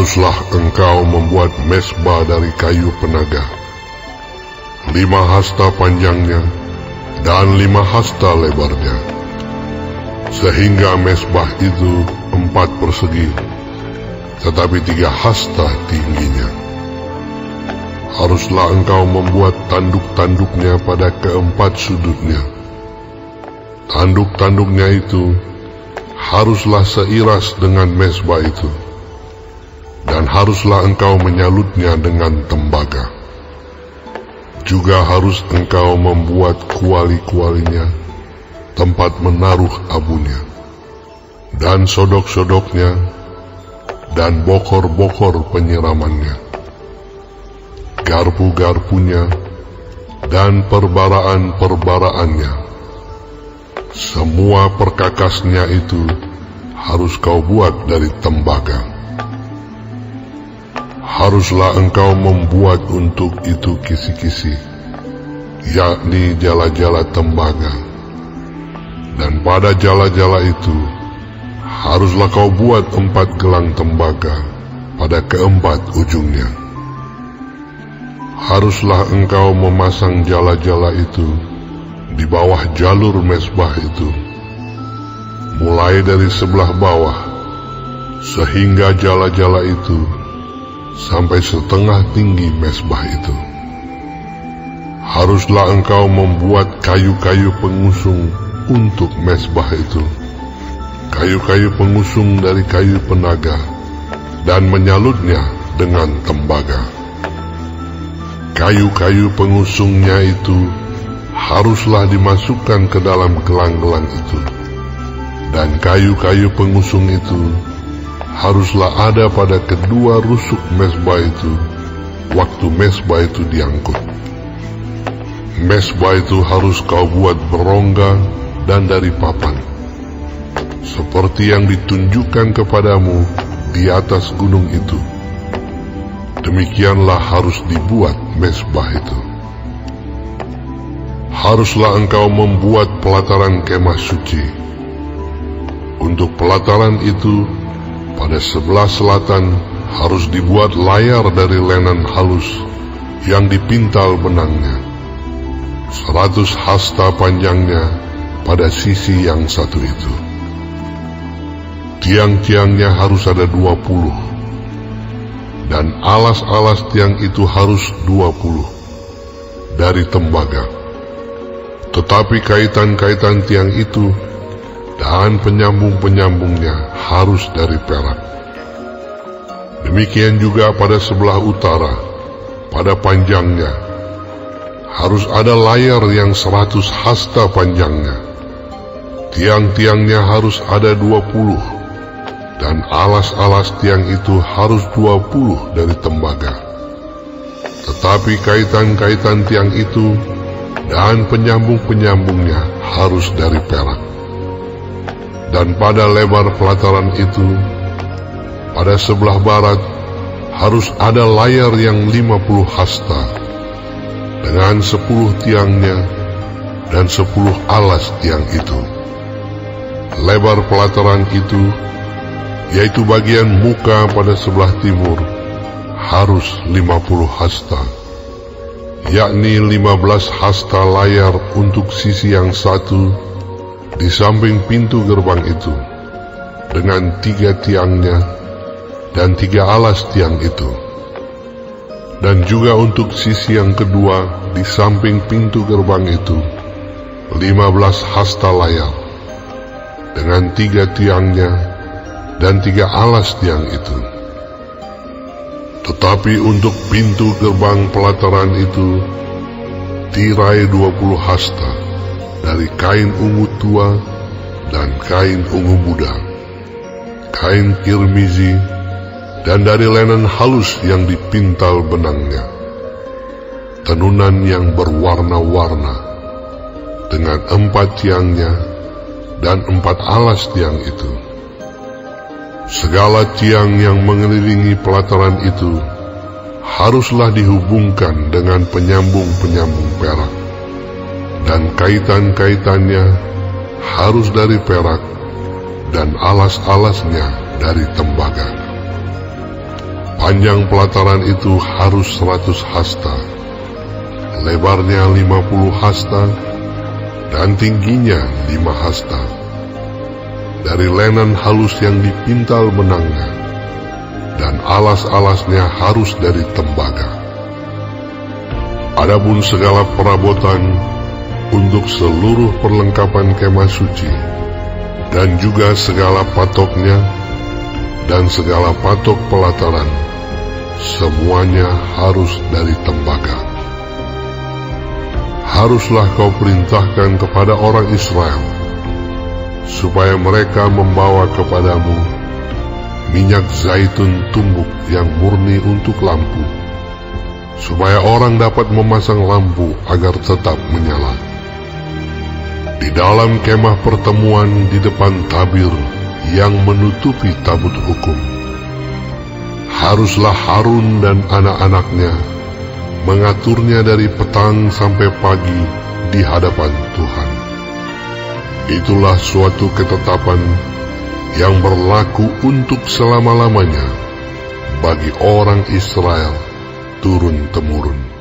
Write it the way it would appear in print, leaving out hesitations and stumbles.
Haruslah engkau membuat mezbah dari kayu penaga, 5 hasta panjangnya dan 5 hasta lebarnya, sehingga mezbah itu 4 persegi, tetapi 3 hasta tingginya. Haruslah engkau membuat tanduk-tanduknya pada keempat sudutnya. Tanduk-tanduknya itu haruslah seiras dengan mezbah itu, dan haruslah engkau menyalutnya dengan tembaga. Juga harus engkau membuat kuali-kualinya, tempat menaruh abunya, dan sodok-sodoknya, dan bokor-bokor penyiramannya, garpu-garpunya, dan perbaraan-perbaraannya. Semua perkakasnya itu harus kau buat dari tembaga. Haruslah engkau membuat untuk itu kisi-kisi, yakni jala-jala tembaga. Dan pada jala-jala itu haruslah kau buat 4 gelang tembaga pada keempat ujungnya. Haruslah engkau memasang jala-jala itu di bawah jalur mezbah itu, mulai dari sebelah bawah, sehingga jala-jala itu sampai setengah tinggi mezbah itu. Haruslah engkau membuat kayu-kayu pengusung untuk mezbah itu, kayu-kayu pengusung dari kayu penaga, dan menyalutnya dengan tembaga. Kayu-kayu pengusungnya itu haruslah dimasukkan ke dalam gelang-gelang itu, dan kayu-kayu pengusung itu haruslah ada pada kedua rusuk mezbah itu waktu mezbah itu diangkut. Mezbah itu harus kau buat berongga dan dari papan, seperti yang ditunjukkan kepadamu di atas gunung itu. Demikianlah harus dibuat mezbah itu. Haruslah engkau membuat pelataran kemah suci. Untuk pelataran itu, pada sebelah selatan harus dibuat layar dari lenan halus yang dipintal benangnya, 100 hasta panjangnya pada sisi yang satu itu. Tiang-tiangnya harus ada 20, dan alas-alas tiang itu harus 20 dari tembaga. Tetapi kaitan-kaitan tiang itu dan penyambung-penyambungnya harus dari perak. Demikian juga pada sebelah utara, pada panjangnya, harus ada layar yang 100 hasta panjangnya. Tiang-tiangnya harus ada 20, dan alas-alas tiang itu harus 20 dari tembaga. Tetapi kaitan-kaitan tiang itu dan penyambung-penyambungnya harus dari perak. Dan pada lebar pelataran itu, pada sebelah barat, harus ada layar yang 50 hasta, dengan 10 tiangnya dan 10 alas tiang itu. Lebar pelataran itu, yaitu bagian muka pada sebelah timur, harus 50 hasta, yakni 15 hasta layar untuk sisi yang satu di samping pintu gerbang itu, dengan 3 tiangnya dan 3 alas tiang itu. Dan juga untuk sisi yang kedua di samping pintu gerbang itu, 15 hasta layar, dengan 3 tiangnya dan 3 alas tiang itu. Tetapi untuk pintu gerbang pelataran itu, tirai 20 hasta, dari kain ungu tua dan kain ungu muda, kain kirmizi, dan dari lenan halus yang dipintal benangnya, tenunan yang berwarna-warna, dengan 4 tiangnya dan 4 alas tiang itu. Segala tiang yang mengelilingi pelataran itu haruslah dihubungkan dengan penyambung-penyambung perak, dan kaitan-kaitannya harus dari perak, dan alas-alasnya dari tembaga. Panjang pelataran itu harus 100 hasta, lebarnya 50 hasta, dan tingginya 5 hasta. Dari lenan halus yang dipintal benangnya, dan alas-alasnya harus dari tembaga. Adapun segala perabotan untuk seluruh perlengkapan kemah suci, dan juga segala patoknya, dan segala patok pelataran, semuanya harus dari tembaga. Haruslah kau perintahkan kepada orang Israel, supaya mereka membawa kepadamu minyak zaitun tumbuk yang murni untuk lampu, supaya orang dapat memasang lampu agar tetap menyala. Di dalam kemah pertemuan di depan tabir yang menutupi tabut hukum, haruslah Harun dan anak-anaknya mengaturnya dari petang sampai pagi di hadapan Tuhan. Itulah suatu ketetapan yang berlaku untuk selama-lamanya bagi orang Israel turun-temurun.